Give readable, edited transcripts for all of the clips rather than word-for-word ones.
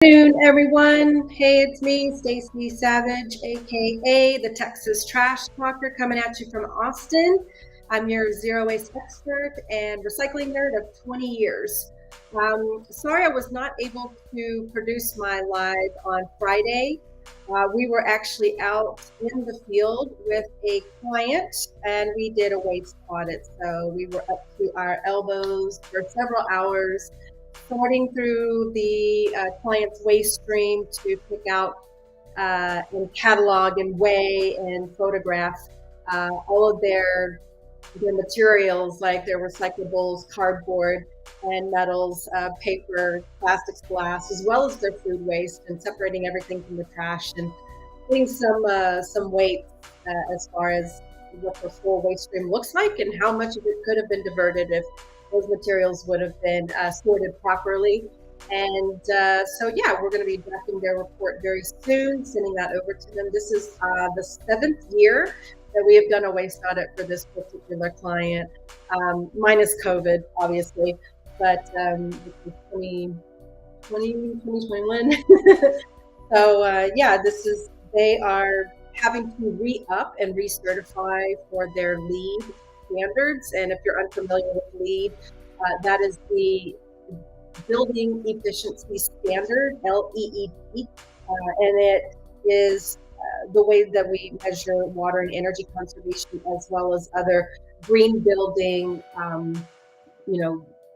Afternoon, everyone. Hey, it's me, Stacy Savage, aka the Texas Trash Talker, coming at you from Austin. I'm your zero waste expert and recycling nerd of 20 years. Sorry, I was not able to produce my live on Friday. We were actually out in the field with a client and we did a waste audit. So we were up to our elbows for several hours sorting through the client's waste stream to pick out and catalog and weigh and photograph all of their materials, like their recyclables, cardboard and metals, paper, plastics, glass, as well as their food waste, and separating everything from the trash and putting some weight as far as what the full waste stream looks like and how much of it could have been diverted if those materials would have been sorted properly. And yeah, we're going to be drafting their report very soon, sending that over to them. This is the 7th year that we have done a waste audit for this particular client, minus COVID, obviously, but 2020, 2021. So yeah, they are having to re-up and recertify for their lead standards. And if you're unfamiliar with LEED, that is the Building Efficiency Standard, LEED, and it is the way that we measure water and energy conservation, as well as other green building,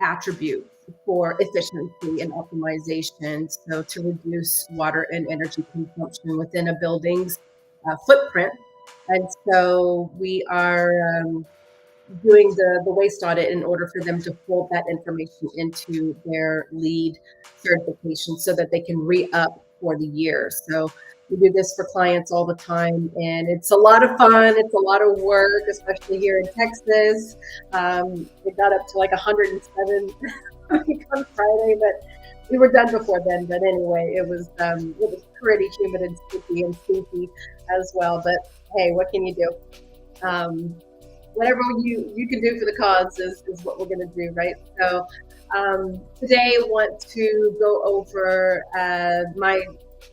attributes for efficiency and optimization. So to reduce water and energy consumption within a building's footprint. And so we are doing the waste audit in order for them to fold that information into their LEED certification so that they can re-up for the year. So we do this for clients all the time, and it's a lot of fun. It's a lot of work, especially here in Texas. It got up to like 107 on Friday, but we were done before then. But anyway, it was pretty humid and sticky and stinky as well. But hey, what can you do? Whatever you can do for the cause is what we're going to do, right? So today I want to go over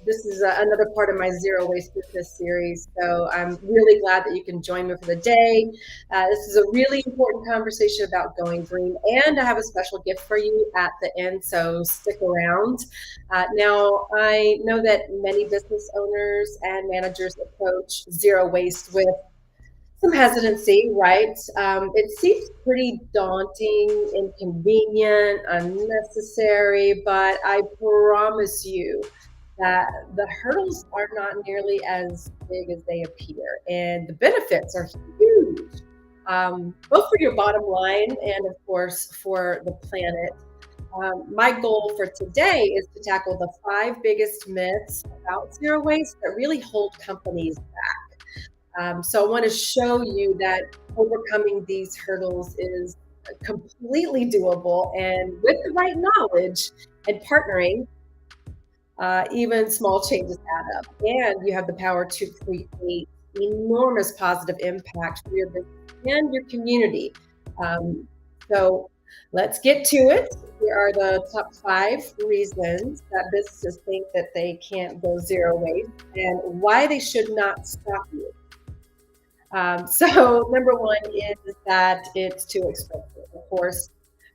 this is another part of my Zero Waste Business series. So I'm really glad that you can join me for the day. This is a really important conversation about going green, and I have a special gift for you at the end, so stick around. Now, I know that many business owners and managers approach zero waste with some hesitancy, right? It seems pretty daunting, inconvenient, unnecessary, but I promise you that the hurdles are not nearly as big as they appear, and the benefits are huge, both for your bottom line and, of course, for the planet. My goal for today is to tackle the 5 biggest myths about zero waste that really hold companies back. So I want to show you that overcoming these hurdles is completely doable, and with the right knowledge and partnering, even small changes add up, and you have the power to create enormous positive impact for your business and your community. So let's get to it. Here are the top 5 reasons that businesses think that they can't go zero waste and why they should not stop you. So number 1 is that it's too expensive. Of course,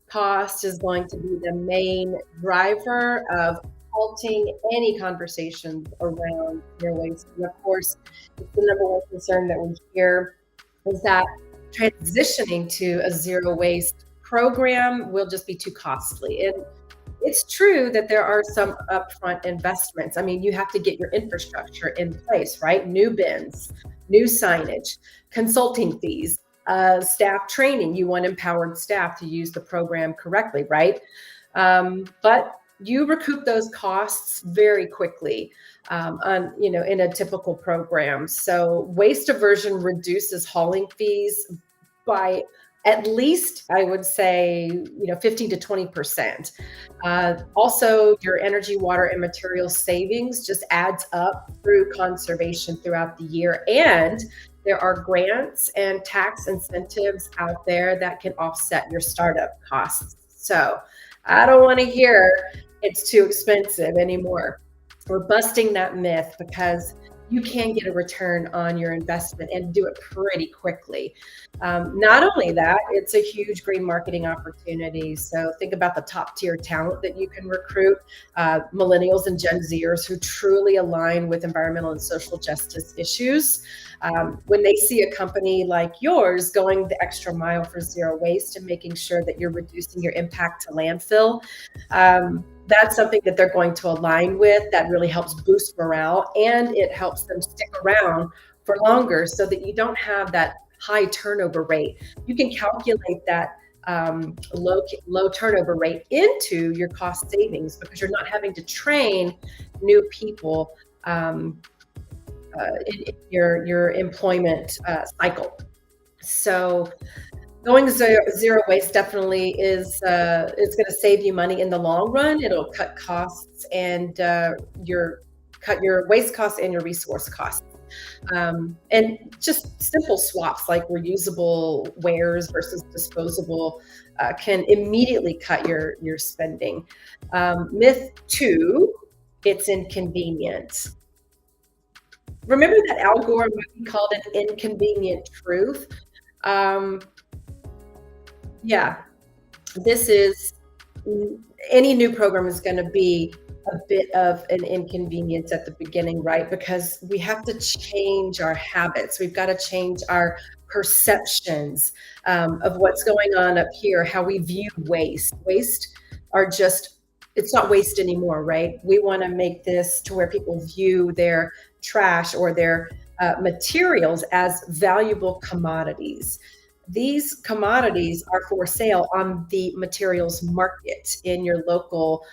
cost is going to be the main driver of halting any conversations around zero waste. And of course, it's the number 1 concern that we hear is that transitioning to a zero waste program will just be too costly. And it's true that there are some upfront investments. I mean, you have to get your infrastructure in place, right? New bins, new signage, consulting fees, staff training. You want empowered staff to use the program correctly, right? But you recoup those costs very quickly in a typical program. So waste aversion reduces hauling fees by at least, I would say, 15 to 20%. Also, your energy, water, and material savings just adds up through conservation throughout the year. And there are grants and tax incentives out there that can offset your startup costs. So I don't want to hear it's too expensive anymore. We're busting that myth because you can get a return on your investment and do it pretty quickly. Not only that, it's a huge green marketing opportunity. So think about the top tier talent that you can recruit, millennials and Gen Zers who truly align with environmental and social justice issues. When they see a company like yours going the extra mile for zero waste and making sure that you're reducing your impact to landfill, that's something that they're going to align with. That really helps boost morale, and it helps them stick around for longer so that you don't have that high turnover rate. You can calculate that low turnover rate into your cost savings because you're not having to train new people in your employment cycle. So going zero waste definitely is it's going to save you money in the long run. It'll cut costs and cut your waste costs and your resource costs. And just simple swaps like reusable wares versus disposable can immediately cut your spending. Myth two, it's inconvenient. Remember that Al Gore movie called An Inconvenient Truth? Um, yeah, this is any new program is going to be a bit of an inconvenience at the beginning, right? Because we have to change our habits. We've got to change our perceptions of what's going on up here, how we view waste. Waste are just, it's not waste anymore, right? We want to make this to where people view their trash or their materials as valuable commodities. These commodities are for sale on the materials market in your local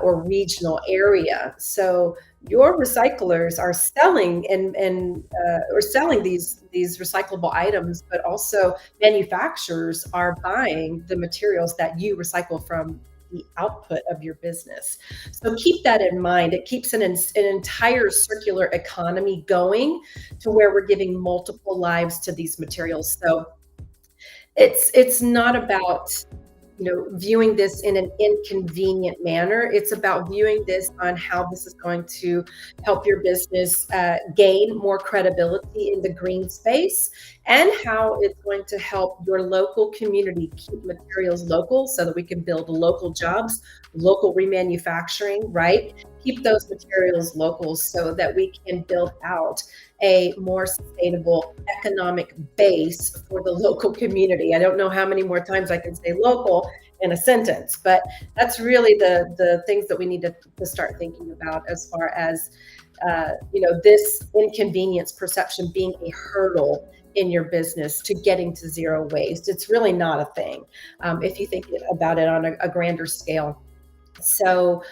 or regional area. So your recyclers are selling and or selling these recyclable items, but also manufacturers are buying the materials that you recycle from the output of your business. So keep that in mind. It keeps an entire circular economy going to where we're giving multiple lives to these materials. So it's not about viewing this in an inconvenient manner. It's about viewing this on how this is going to help your business gain more credibility in the green space, and how it's going to help your local community keep materials local so that we can build local jobs, local remanufacturing, right? Keep those materials local so that we can build out a more sustainable economic base for the local community. I don't know how many more times I can say local in a sentence, but that's really the things that we need to start thinking about as far as this inconvenience perception being a hurdle in your business to getting to zero waste. It's really not a thing if you think about it on a grander scale. So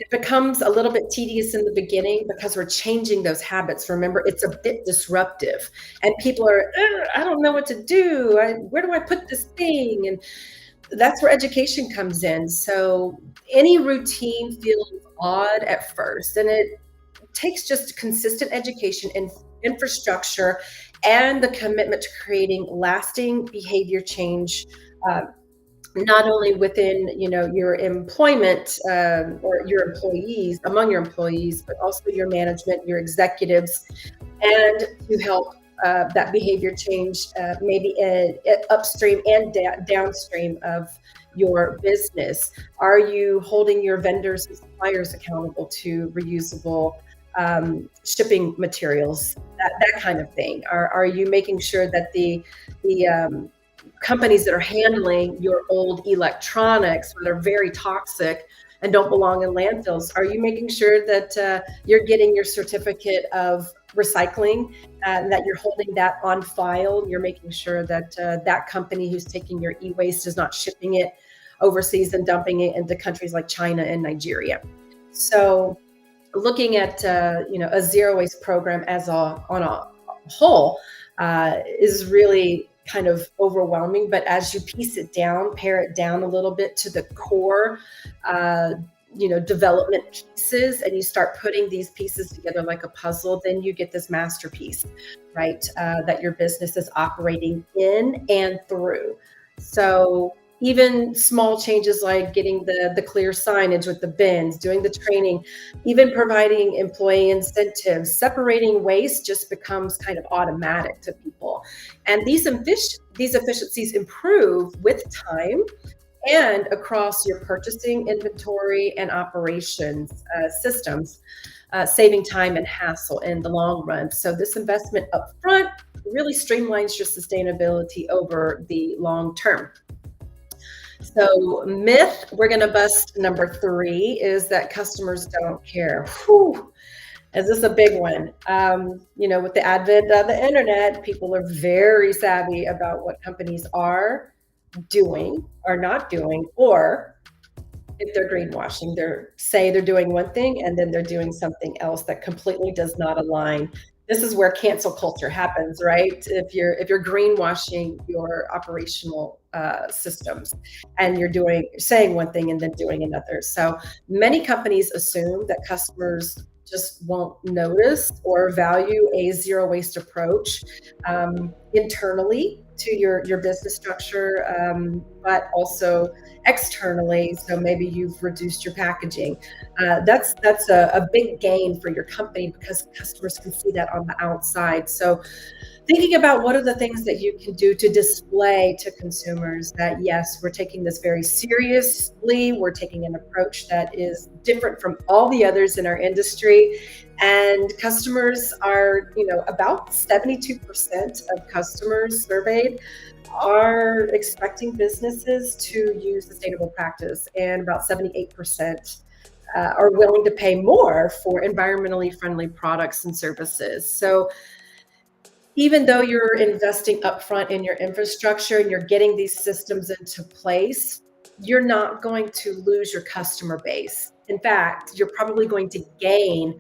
it becomes a little bit tedious in the beginning because we're changing those habits. Remember, it's a bit disruptive, and people are, I don't know what to do. Where do I put this thing? And that's where education comes in. So any routine feels odd at first, and it takes just consistent education and infrastructure and the commitment to creating lasting behavior change, not only within your employment or your employees, among your employees, but also your management, your executives, and to help that behavior change maybe upstream and downstream of your business. Are you holding your vendors and suppliers accountable to reusable shipping materials, that kind of thing? Are you making sure that the companies that are handling your old electronics that are very toxic and don't belong in landfills, are you making sure that you're getting your certificate of recycling and that you're holding that on file? You're making sure that that company who's taking your e-waste is not shipping it overseas and dumping it into countries like China and Nigeria. So looking at a zero waste program on a whole is really kind of overwhelming. But as you piece it down, pare it down a little bit to the core development pieces, and you start putting these pieces together like a puzzle, then you get this masterpiece, right? That your business is operating in and through. So Even small changes like getting the clear signage with the bins, doing the training, even providing employee incentives, separating waste just becomes kind of automatic to people. And these efficiencies improve with time and across your purchasing, inventory, and operations systems, saving time and hassle in the long run. So this investment upfront really streamlines your sustainability over the long term. So, myth we're going to bust number three is that customers don't care. Whew, is this a big one? With the advent of the internet, people are very savvy about what companies are doing or not doing, or if they're greenwashing. They're doing one thing and then they're doing something else that completely does not align. This is where cancel culture happens, right? If you're greenwashing your operational systems, and you're saying one thing and then doing another. So many companies assume that customers just won't notice or value a zero waste approach internally to your business structure, but also externally. So maybe you've reduced your packaging. That's a big gain for your company because customers can see that on the outside. So thinking about what are the things that you can do to display to consumers that yes, we're taking this very seriously, we're taking an approach that is different from all the others in our industry. And customers are, about 72% of customers surveyed are expecting businesses to use sustainable practice, and about 78% are willing to pay more for environmentally friendly products and services. So even though you're investing upfront in your infrastructure and you're getting these systems into place, you're not going to lose your customer base. In fact, you're probably going to gain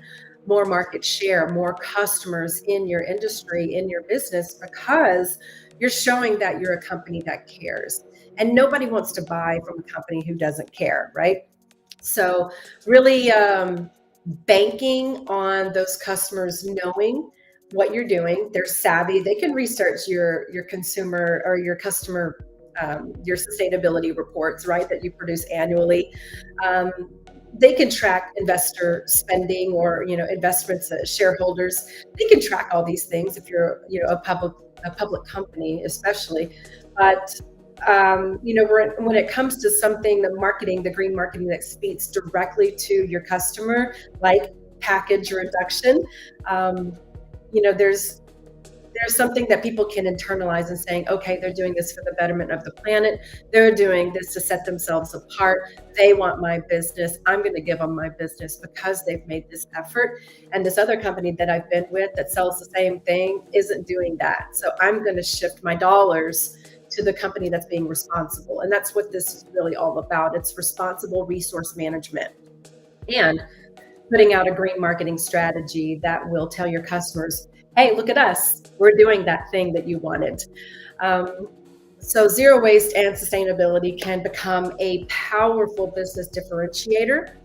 more market share, more customers in your industry, in your business, because you're showing that you're a company that cares. And nobody wants to buy from a company who doesn't care, right? So, really, banking on those customers knowing what you're doing. They're savvy. They can research your consumer or your customer, your sustainability reports, right, that you produce annually. Um, they can track investor spending or investments, shareholders. They can track all these things if you're a public company, especially. But when it comes to something, the green marketing that speaks directly to your customer, like package reduction, um, there's something that people can internalize and saying, okay, they're doing this for the betterment of the planet. They're doing this to set themselves apart. They want my business. I'm going to give them my business because they've made this effort. And this other company that I've been with that sells the same thing isn't doing that. So I'm going to shift my dollars to the company that's being responsible. And that's what this is really all about. It's responsible resource management and putting out a green marketing strategy that will tell your customers, hey, look at us. We're doing that thing that you wanted. Um, so zero waste and sustainability can become a powerful business differentiator.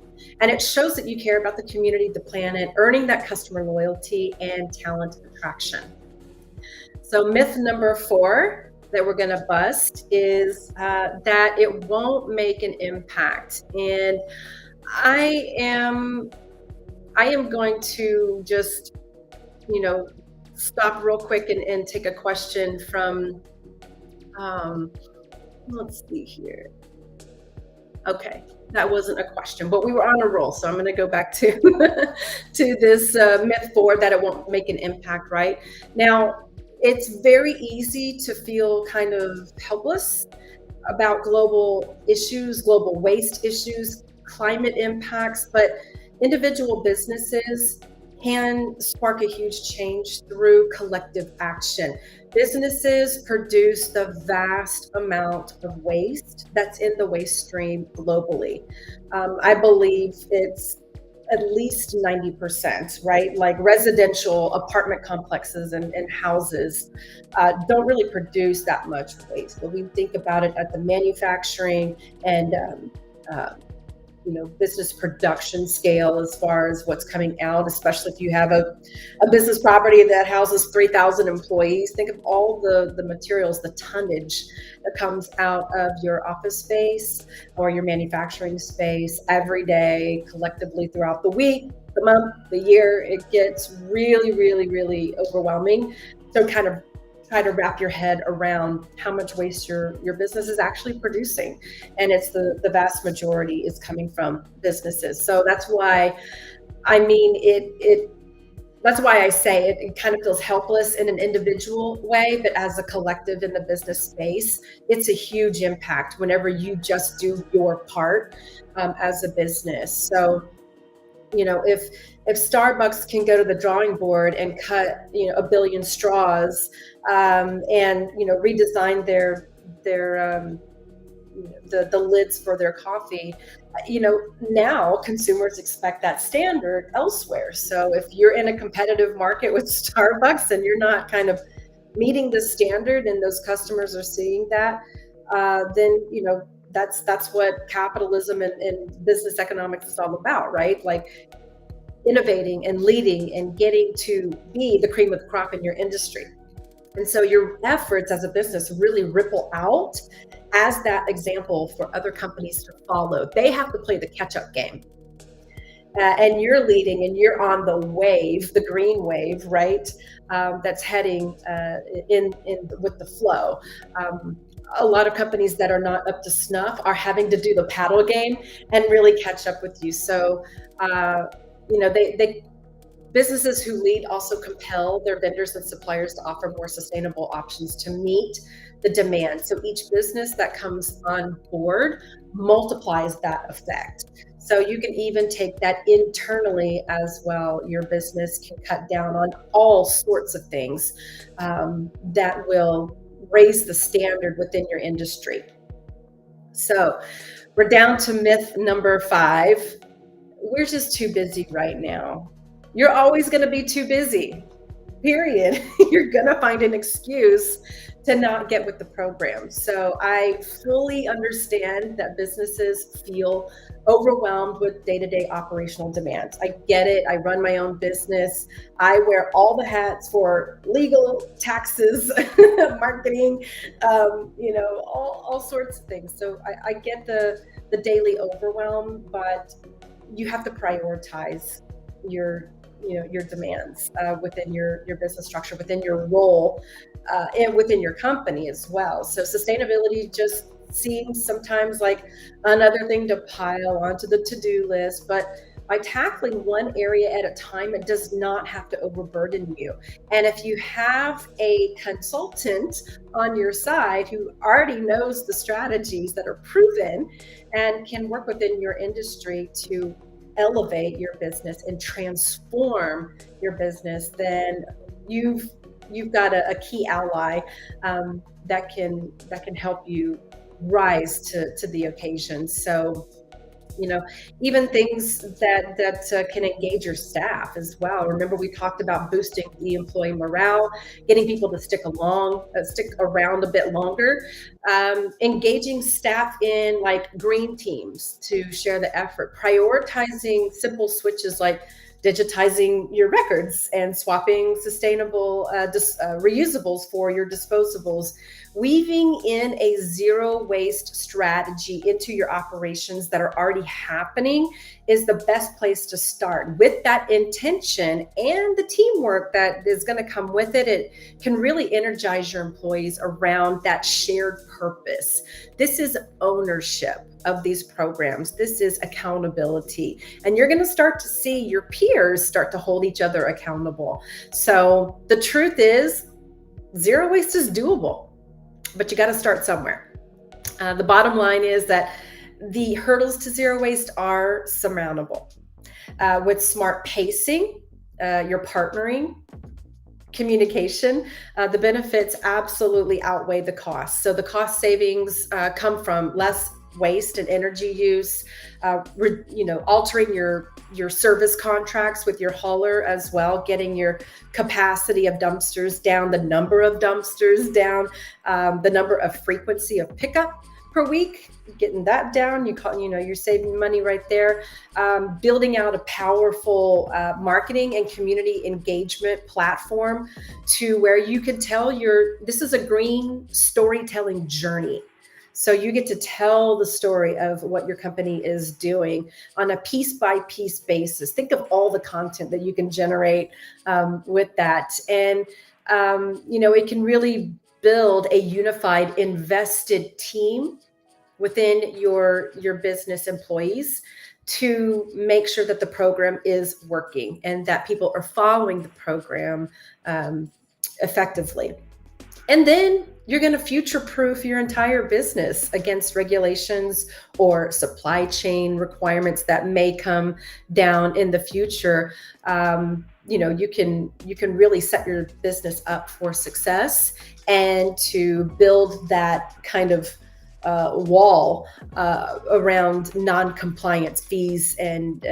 And it shows that you care about the community, the planet, earning that customer loyalty and talent attraction. So myth number four that we're going to bust is that it won't make an impact. And I am going to just, stop real quick and take a question from, let's see here. Okay, that wasn't a question, but we were on a roll. So I'm going to go back to to this myth four that it won't make an impact. Right now, it's very easy to feel kind of helpless about global issues, global waste issues, climate impacts, but individual businesses can spark a huge change through collective action. Businesses produce the vast amount of waste that's in the waste stream globally. I believe it's at least 90%, right? Like residential apartment complexes and houses don't really produce that much waste. But we think about it at the manufacturing and business production scale as far as what's coming out, especially if you have a business property that houses 3,000 employees. Think of all the materials, the tonnage that comes out of your office space or your manufacturing space every day, collectively throughout the week, the month, the year. It gets really, really, really overwhelming. So kind of try to wrap your head around how much waste your business is actually producing. And it's the vast majority is coming from businesses. So that's why, I mean, that's why I say it kind of feels helpless in an individual way, but as a collective in the business space, it's a huge impact whenever you just do your part as a business. So, if Starbucks can go to the drawing board and cut, a billion straws, and redesign their the lids for their coffee, now consumers expect that standard elsewhere. So if you're in a competitive market with Starbucks and you're not kind of meeting the standard and those customers are seeing that, then that's what capitalism and business economics is all about, right? Like innovating and leading and getting to be the cream of the crop in your industry. And so your efforts as a business really ripple out as that example for other companies to follow. They have to play the catch-up game. And you're leading and you're on the wave, the green wave, right? That's heading in with the flow. A lot of companies that are not up to snuff are having to do the paddle game and really catch up with you. So, they businesses who lead also compel their vendors and suppliers to offer more sustainable options to meet the demand. So each business that comes on board multiplies that effect. So you can even take that internally as well. Your business can cut down on all sorts of things that will raise the standard within your industry. So we're down to myth number 5. We're just too busy right now. You're always going to be too busy, period. You're going to find an excuse to not get with the program. So I fully understand that businesses feel overwhelmed with day-to-day operational demands. I get it. I run my own business. I wear all the hats for legal, taxes, marketing, all sorts of things. So I get the daily overwhelm, but you have to prioritize your demands within your business structure, within your role, and within your company as well. So sustainability just seems sometimes like another thing to pile onto the to-do list, but by tackling one area at a time, it does not have to overburden you. And if you have a consultant on your side who already knows the strategies that are proven and can work within your industry to elevate your business and transform your business, then you've got a key ally that can help you rise to the occasion. So even things that can engage your staff as well. Remember, we talked about boosting the employee morale, getting people to stick around a bit longer, engaging staff in like green teams to share the effort, prioritizing simple switches like digitizing your records and swapping sustainable reusables for your disposables. Weaving in a zero waste strategy into your operations that are already happening is the best place to start. With that intention and the teamwork that is going to come with it, it can really energize your employees around that shared purpose. This is ownership of these programs. This is accountability. And you're going to start to see your peers start to hold each other accountable. So the truth is, zero waste is doable, but you got to start somewhere. The bottom line is that the hurdles to zero waste are surmountable. With smart pacing, your partnering, communication, the benefits absolutely outweigh the costs. So the cost savings come from less waste and energy use, altering your service contracts with your hauler as well, getting your capacity of dumpsters down, the number of dumpsters down, the number of frequency of pickup, per week, getting that down, you're saving money right there. Building out a powerful marketing and community engagement platform to where you can tell this is a green storytelling journey. So you get to tell the story of what your company is doing on a piece by piece basis. Think of all the content that you can generate with that. And, it can really build a unified, invested team within your business employees to make sure that the program is working and that people are following the program effectively. And then you're going to future proof your entire business against regulations or supply chain requirements that may come down in the future. You can really set your business up for success and to build that kind of wall around non-compliance fees and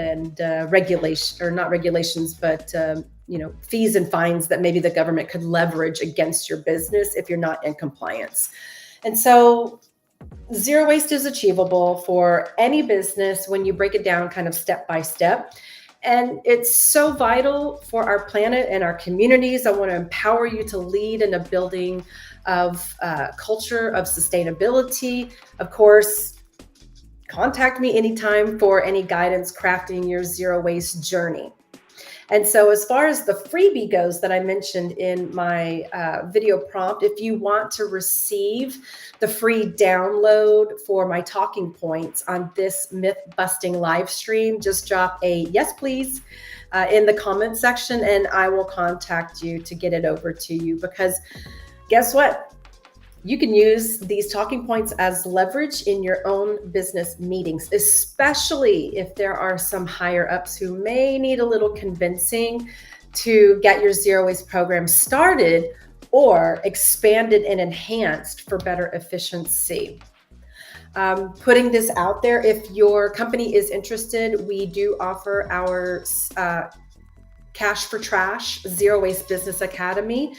regulation, or not regulations, but fees and fines that maybe the government could leverage against your business if you're not in compliance. And so zero waste is achievable for any business when you break it down kind of step by step. And it's so vital for our planet and our communities. I want to empower you to lead in a building of culture of sustainability. Of course, contact me anytime for any guidance crafting your zero waste journey. And so as far as the freebie goes that I mentioned in my video prompt, if you want to receive the free download for my talking points on this myth busting live stream, just drop a yes, please in the comment section, and I will contact you to get it over to you. Because guess what? You can use these talking points as leverage in your own business meetings, especially if there are some higher ups who may need a little convincing to get your zero waste program started or expanded and enhanced for better efficiency. Putting this out there, if your company is interested, we do offer our Cash for Trash Zero Waste Business Academy.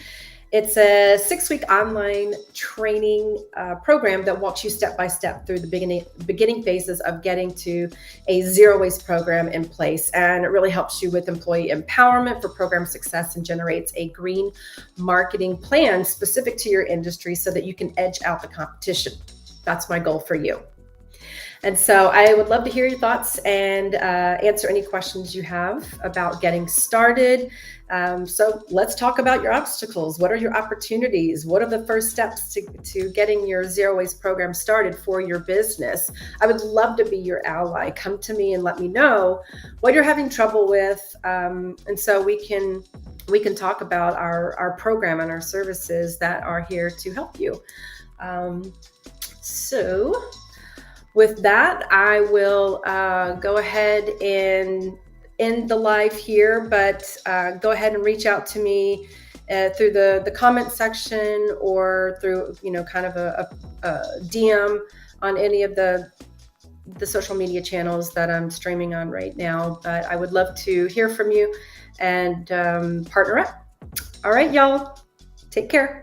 It's a 6-week online training program that walks you step by step through the beginning phases of getting to a zero waste program in place. And it really helps you with employee empowerment for program success and generates a green marketing plan specific to your industry so that you can edge out the competition. That's my goal for you. And so I would love to hear your thoughts and answer any questions you have about getting started. So let's talk about your obstacles. What are your opportunities? What are the first steps to getting your zero waste program started for your business? I would love to be your ally. Come to me and let me know what you're having trouble with. And so we can talk about our program and our services that are here to help you. So with that, I will go ahead and end the live here, but go ahead and reach out to me through the comment section or through, kind of a DM on any of the social media channels that I'm streaming on right now. But I would love to hear from you and partner up. All right, y'all, take care.